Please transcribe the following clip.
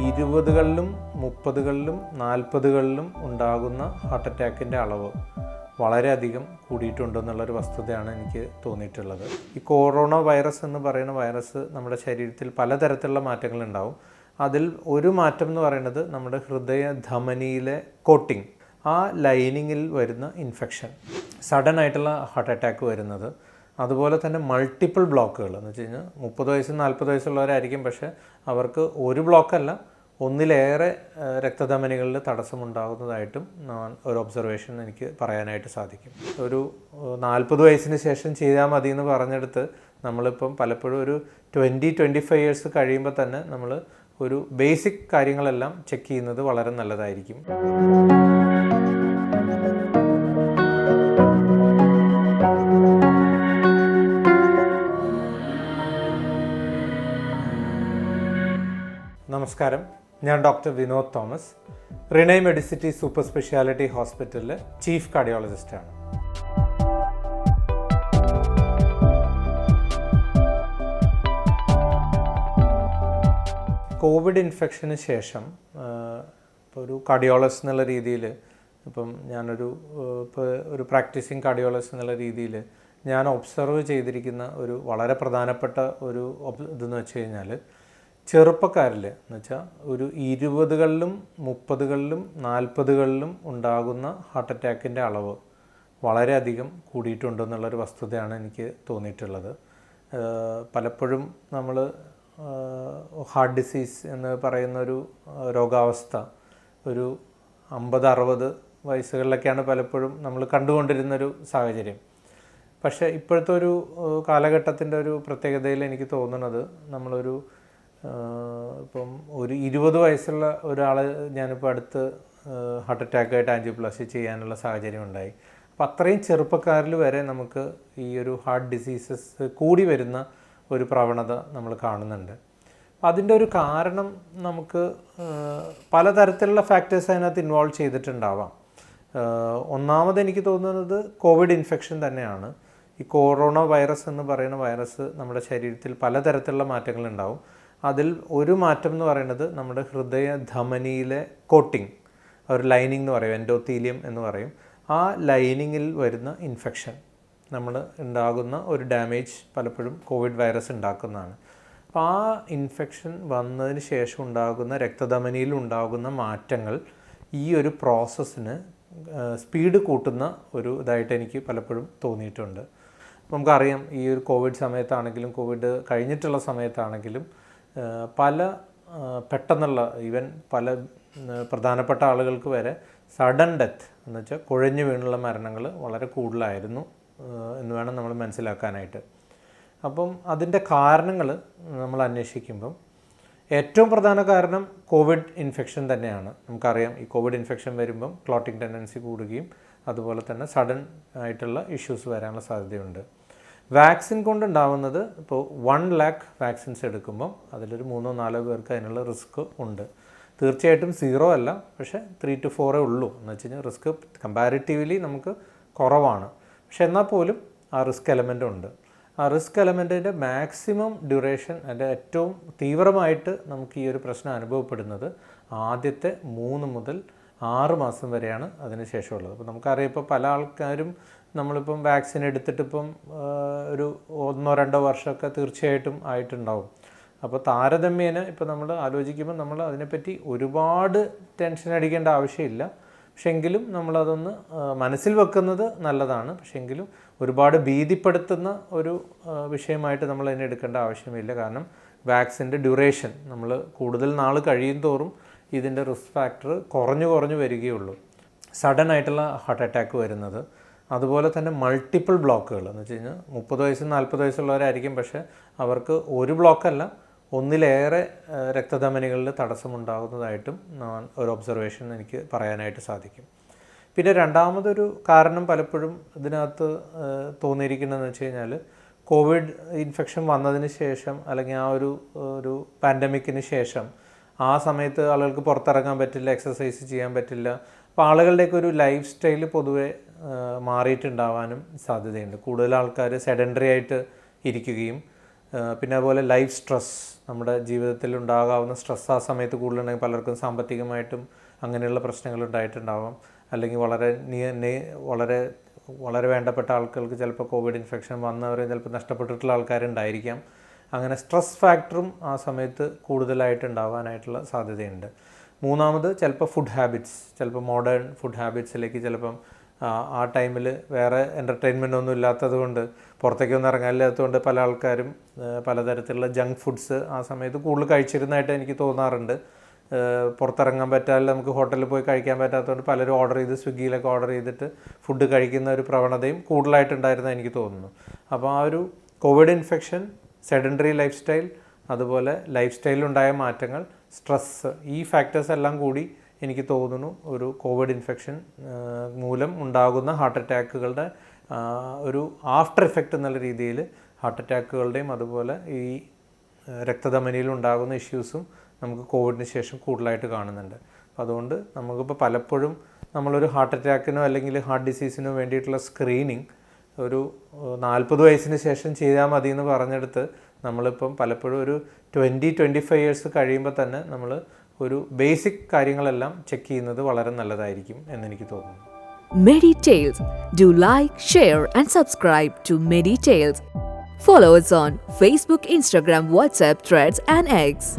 20കളിലും 30കളിലും 40കളിലും ഉണ്ടാകുന്ന ഹാർട്ട് അറ്റാക്കിൻ്റെ അളവ് വളരെയധികം കൂടിയിട്ടുണ്ടെന്നുള്ളൊരു വസ്തുതയാണ് എനിക്ക് തോന്നിയിട്ടുള്ളത്. ഈ കൊറോണ വൈറസ് എന്ന് പറയുന്ന വൈറസ് നമ്മുടെ ശരീരത്തിൽ പലതരത്തിലുള്ള മാറ്റങ്ങളുണ്ടാവും. അതിൽ ഒരു മാറ്റം എന്ന് പറയുന്നത് നമ്മുടെ ഹൃദയ ധമനിയിലെ കോട്ടിങ്, ആ ലൈനിങ്ങിൽ വരുന്ന ഇൻഫെക്ഷൻ, സഡൻ ആയിട്ടുള്ള ഹാർട്ട് അറ്റാക്ക് വരുന്നത്. അതുപോലെ തന്നെ മൾട്ടിപ്പിൾ ബ്ലോക്കുകൾ എന്ന് വെച്ച് കഴിഞ്ഞാൽ 30 വയസ്സും 40 വയസ്സുള്ളവരായിരിക്കും, പക്ഷേ അവർക്ക് ഒരു ബ്ലോക്കല്ല ഒന്നിലേറെ രക്തധമനികളിൽ തടസ്സമുണ്ടാകുന്നതായിട്ടും ഒരു ഒബ്സർവേഷൻ എനിക്ക് പറയാനായിട്ട് സാധിക്കും. ഒരു 40 വയസ്സിന് ശേഷം ചെയ്താൽ മതി എന്ന് പറഞ്ഞെടുത്ത് നമ്മളിപ്പം പലപ്പോഴും ഒരു 20-25 ഇയേഴ്സ് കഴിയുമ്പോൾ തന്നെ നമ്മൾ ഒരു ബേസിക് കാര്യങ്ങളെല്ലാം ചെക്ക് ചെയ്യുന്നത് വളരെ നല്ലതായിരിക്കും. നമസ്കാരം, ഞാൻ doctor Vinod Thomas, Renai Medicity super speciality ഹോസ്പിറ്റലിലെ ചീഫ് കാർഡിയോളജിസ്റ്റാണ്. കോവിഡ് ഇൻഫെക്ഷന് ശേഷം ഇപ്പോൾ ഒരു കാർഡിയോളജിസ്റ്റ് എന്നുള്ള രീതിയിൽ, ഇപ്പം ഞാനൊരു ഒരു പ്രാക്ടീസിങ് കാർഡിയോളജിസ്റ്റ് എന്നുള്ള രീതിയിൽ ഞാൻ ഒബ്സർവ് ചെയ്തിരിക്കുന്ന ഒരു വളരെ പ്രധാനപ്പെട്ട ഒരു ഇതെന്ന് വെച്ച് കഴിഞ്ഞാൽ, ചെറുപ്പക്കാരിൽ എന്ന് വെച്ചാൽ ഒരു 20കളിലും 30കളിലും 40കളിലും ഉണ്ടാകുന്ന ഹാർട്ട് അറ്റാക്കിൻ്റെ അളവ് വളരെയധികം കൂടിയിട്ടുണ്ടെന്നുള്ളൊരു വസ്തുതയാണ് എനിക്ക് തോന്നിയിട്ടുള്ളത്. പലപ്പോഴും നമ്മൾ ഹാർട്ട് ഡിസീസ് എന്ന് പറയുന്നൊരു രോഗാവസ്ഥ ഒരു 50-60 വയസ്സുകളിലൊക്കെയാണ് പലപ്പോഴും നമ്മൾ കണ്ടുകൊണ്ടിരുന്നൊരു സാഹചര്യം. പക്ഷേ ഇപ്പോഴത്തെ ഒരു കാലഘട്ടത്തിൻ്റെ ഒരു പ്രത്യേകതയിൽ എനിക്ക് തോന്നുന്നത്, നമ്മളൊരു ഇപ്പം ഒരു 20 വയസ്സുള്ള ഒരാൾ ഞാനിപ്പോൾ അടുത്ത് ഹാർട്ട് അറ്റാക്കായിട്ട് ആൻജിയോപ്ലാസ്റ്റി ചെയ്യാനുള്ള സാഹചര്യം ഉണ്ടായി. അപ്പോൾ അത്രയും ചെറുപ്പക്കാരിൽ വരെ നമുക്ക് ഈ ഒരു ഹാർട്ട് ഡിസീസസ് കൂടി വരുന്ന ഒരു പ്രവണത നമ്മൾ കാണുന്നുണ്ട്. അതിൻ്റെ ഒരു കാരണം നമുക്ക് പലതരത്തിലുള്ള ഫാക്ടേഴ്സ് അതിനകത്ത് ഇൻവോൾവ് ചെയ്തിട്ടുണ്ടാവാം. ഒന്നാമത് എനിക്ക് തോന്നുന്നത് കോവിഡ് ഇൻഫെക്ഷൻ തന്നെയാണ്. ഈ കൊറോണ വൈറസ് എന്ന് പറയുന്ന വൈറസ് നമ്മുടെ ശരീരത്തിൽ പലതരത്തിലുള്ള മാറ്റങ്ങളുണ്ടാവും. അതിൽ ഒരു മാറ്റം എന്ന് പറയുന്നത് നമ്മുടെ ഹൃദയ ധമനിയിലെ കോട്ടിങ്, ഒരു ലൈനിങ് എന്ന് പറയും, എൻഡോത്തീലിയം എന്ന് പറയും. ആ ലൈനിങ്ങിൽ വരുന്ന ഇൻഫെക്ഷൻ, നമ്മൾ ഉണ്ടാകുന്ന ഒരു ഡാമേജ് പലപ്പോഴും കോവിഡ് വൈറസ് ഉണ്ടാക്കുന്നതാണ്. അപ്പോൾ ആ ഇൻഫെക്ഷൻ വന്നതിന് ശേഷം ഉണ്ടാകുന്ന രക്തധമനിയിൽ ഉണ്ടാകുന്ന മാറ്റങ്ങൾ ഈ ഒരു പ്രോസസ്സിന് സ്പീഡ് കൂട്ടുന്ന ഒരു ഇതായിട്ട് എനിക്ക് പലപ്പോഴും തോന്നിയിട്ടുണ്ട്. നമുക്കറിയാം, ഈ ഒരു കോവിഡ് സമയത്താണെങ്കിലും കോവിഡ് കഴിഞ്ഞിട്ടുള്ള സമയത്താണെങ്കിലും പല പെട്ടെന്നുള്ള ഈവൻ പല പ്രധാനപ്പെട്ട ആളുകൾക്ക് വരെ സഡൻ ഡെത്ത് എന്ന് വെച്ചാൽ കുഴഞ്ഞു വീണുള്ള മരണങ്ങൾ വളരെ കൂടുതലായിരുന്നു എന്ന് വേണം നമ്മൾ മനസ്സിലാക്കാനായിട്ട്. അപ്പം അതിൻ്റെ കാരണങ്ങൾ നമ്മൾ അന്വേഷിക്കുമ്പം ഏറ്റവും പ്രധാന കാരണം കോവിഡ് ഇൻഫെക്ഷൻ തന്നെയാണ്. നമുക്കറിയാം, ഈ കോവിഡ് ഇൻഫെക്ഷൻ വരുമ്പം ക്ലോട്ടിംഗ് ടെൻഡൻസി കൂടുകയും അതുപോലെ തന്നെ സഡൻ ആയിട്ടുള്ള ഇഷ്യൂസ് വരാനുള്ള സാധ്യതയുണ്ട്. വാക്സിൻ കൊണ്ടുണ്ടാവുന്നത്, ഇപ്പോൾ 1 lakh വാക്സിൻസ് എടുക്കുമ്പം അതിലൊരു 3-4 പേർക്ക് അതിനുള്ള റിസ്ക് ഉണ്ട്. തീർച്ചയായിട്ടും 0 അല്ല, പക്ഷേ 3 to 4 ഉള്ളൂ. എന്ന് വെച്ച് കഴിഞ്ഞാൽ റിസ്ക് കമ്പാരിറ്റീവ്ലി നമുക്ക് കുറവാണ്. പക്ഷെ എന്നാൽ പോലും ആ റിസ്ക് എലമെൻ്റ് ഉണ്ട്. ആ റിസ്ക് എലമെൻറ്റിൻ്റെ മാക്സിമം ഡ്യൂറേഷൻ, അതിൻ്റെ ഏറ്റവും തീവ്രമായിട്ട് നമുക്ക് ഈ ഒരു പ്രശ്നം അനുഭവപ്പെടുന്നത് ആദ്യത്തെ 3 മുതൽ 6 മാസം വരെയാണ് അതിന് ശേഷമുള്ളത്. അപ്പോൾ നമുക്കറിയാം, ഇപ്പോൾ പല ആൾക്കാരും നമ്മളിപ്പം വാക്സിൻ എടുത്തിട്ടിപ്പം ഒരു 1-2 വർഷമൊക്കെ തീർച്ചയായിട്ടും ആയിട്ടുണ്ടാവും. അപ്പോൾ താരതമ്യേന ഇപ്പോൾ നമ്മൾ ആലോചിക്കുമ്പോൾ നമ്മൾ അതിനെപ്പറ്റി ഒരുപാട് ടെൻഷൻ അടിക്കേണ്ട ആവശ്യമില്ല. പക്ഷെ എങ്കിലും നമ്മളതൊന്ന് മനസ്സിൽ വെക്കുന്നത് നല്ലതാണ്. പക്ഷെ എങ്കിലും ഒരുപാട് ഭീതിപ്പെടുത്തുന്ന ഒരു വിഷയമായിട്ട് നമ്മൾ അതിനെ എടുക്കേണ്ട ആവശ്യമില്ല. കാരണം വാക്സിൻ്റെ ഡ്യൂറേഷൻ നമ്മൾ കൂടുതൽ നാൾ കഴിയും തോറും ഇതിൻ്റെ റിസ്ക് ഫാക്ടർ കുറഞ്ഞു വരികയുള്ളൂ. സഡൻ ആയിട്ടുള്ള ഹാർട്ട് അറ്റാക്ക് വരുന്നത്, അതുപോലെ തന്നെ മൾട്ടിപ്പിൾ ബ്ലോക്കുകൾ എന്ന് വെച്ച് കഴിഞ്ഞാൽ 30 വയസ്സും 40 വയസ്സുള്ളവരായിരിക്കും, പക്ഷേ അവർക്ക് ഒരു ബ്ലോക്കല്ല ഒന്നിലേറെ രക്തധമനികളിൽ തടസ്സമുണ്ടാകുന്നതായിട്ടും ഒരു ഒബ്സർവേഷൻ എനിക്ക് പറയാനായിട്ട് സാധിക്കും. പിന്നെ രണ്ടാമതൊരു കാരണം പലപ്പോഴും ഇതിനകത്ത് തോന്നിയിരിക്കുന്നതെന്ന് വെച്ച് കഴിഞ്ഞാൽ, കോവിഡ് ഇൻഫെക്ഷൻ വന്നതിന് ശേഷം അല്ലെങ്കിൽ ആ ഒരു പാൻഡമിക്കിന് ശേഷം ആ സമയത്ത് ആളുകൾക്ക് പുറത്തിറങ്ങാൻ പറ്റില്ല, എക്സസൈസ് ചെയ്യാൻ പറ്റില്ല. അപ്പോൾ ആളുകളുടെയൊക്കെ ഒരു ലൈഫ് സ്റ്റൈൽ പൊതുവെ മാറിയിട്ടുണ്ടാവാനും സാധ്യതയുണ്ട്. കൂടുതൽ ആൾക്കാർ സെഡൻഡറി ആയിട്ട് ഇരിക്കുകയും പിന്നെ അതുപോലെ ലൈഫ് സ്ട്രെസ്, നമ്മുടെ ജീവിതത്തിൽ ഉണ്ടാകാവുന്ന സ്ട്രെസ് ആ സമയത്ത് കൂടുതലുണ്ടെങ്കിൽ പലർക്കും സാമ്പത്തികമായിട്ടും അങ്ങനെയുള്ള പ്രശ്നങ്ങൾ ഉണ്ടായിട്ടുണ്ടാവാം. അല്ലെങ്കിൽ വളരെ വേണ്ടപ്പെട്ട ആൾക്കാർക്ക് ചിലപ്പോൾ കോവിഡ് ഇൻഫെക്ഷൻ വന്നവരെ ചിലപ്പോൾ നഷ്ടപ്പെട്ടിട്ടുള്ള ആൾക്കാരുണ്ടായിരിക്കാം. അങ്ങനെ സ്ട്രെസ് ഫാക്ടറും ആ സമയത്ത് കൂടുതലായിട്ട് ഉണ്ടാവാനായിട്ടുള്ള സാധ്യതയുണ്ട്. മൂന്നാമത് ചിലപ്പോൾ ഫുഡ് ഹാബിറ്റ്സ്, ചിലപ്പോൾ മോഡേൺ ഫുഡ് ഹാബിറ്റ്സിലേക്ക് ചിലപ്പം ആ ടൈമിൽ വേറെ എൻ്റർടൈൻമെൻ്റ് ഒന്നും ഇല്ലാത്തത് കൊണ്ട്, പുറത്തേക്കൊന്നും ഇറങ്ങാനില്ലാത്തതുകൊണ്ട് പല ആൾക്കാരും പലതരത്തിലുള്ള ജങ്ക് ഫുഡ്സ് ആ സമയത്ത് കൂടുതൽ കഴിച്ചിരുന്നതായിട്ട് എനിക്ക് തോന്നാറുണ്ട്. പുറത്തിറങ്ങാൻ പറ്റാതെ നമുക്ക് ഹോട്ടലിൽ പോയി കഴിക്കാൻ പറ്റാത്തതുകൊണ്ട് പലരും ഓർഡർ ചെയ്ത് സ്വിഗ്ഗിയിലൊക്കെ ഓർഡർ ചെയ്തിട്ട് ഫുഡ് കഴിക്കുന്ന ഒരു പ്രവണതയും കൂടുതലായിട്ടുണ്ടായിരുന്നത് എനിക്ക് തോന്നുന്നു. അപ്പോൾ ആ ഒരു Covid infection, sedentary life style, അതുപോലെ ലൈഫ് സ്റ്റൈലിലുണ്ടായ മാറ്റങ്ങൾ, സ്ട്രെസ്സ്, ഈ ഫാക്ടേഴ്സ് എല്ലാം കൂടി എനിക്ക് തോന്നുന്നു ഒരു കോവിഡ് ഇൻഫെക്ഷൻ മൂലം ഉണ്ടാകുന്ന ഹാർട്ട് അറ്റാക്കുകളുടെ ഒരു ആഫ്റ്റർ എഫക്റ്റ് എന്നുള്ള രീതിയിൽ ഹാർട്ട് അറ്റാക്കുകളുടെയും അതുപോലെ ഈ രക്തധമനിയിൽ ഉണ്ടാകുന്ന ഇഷ്യൂസും നമുക്ക് കോവിഡിന് ശേഷം കൂടുതലായിട്ട് കാണുന്നുണ്ട്. അപ്പോൾ അതുകൊണ്ട് നമുക്കിപ്പോൾ പലപ്പോഴും നമ്മളൊരു ഹാർട്ട് അറ്റാക്കിനോ അല്ലെങ്കിൽ ഹാർട്ട് ഡിസീസിനോ വേണ്ടിയിട്ടുള്ള സ്ക്രീനിങ് ഒരു 40 വയസ്സിന് ശേഷം ചെയ്താൽ മതി എന്ന് പറഞ്ഞെടുത്ത് നമ്മളിപ്പം പലപ്പോഴും ഒരു 20-25 ഇയേഴ്സ് കഴിയുമ്പോൾ തന്നെ നമ്മൾ ഒരു ബേസിക് കാര്യങ്ങളെല്ലാം ചെക്ക് ചെയ്യുന്നത് വളരെ നല്ലതായിരിക്കും എന്നെനിക്ക് തോന്നുന്നു. Meditales. Do like, share and subscribe to Meditales. Follow us on Facebook, Instagram, WhatsApp, Threads and X.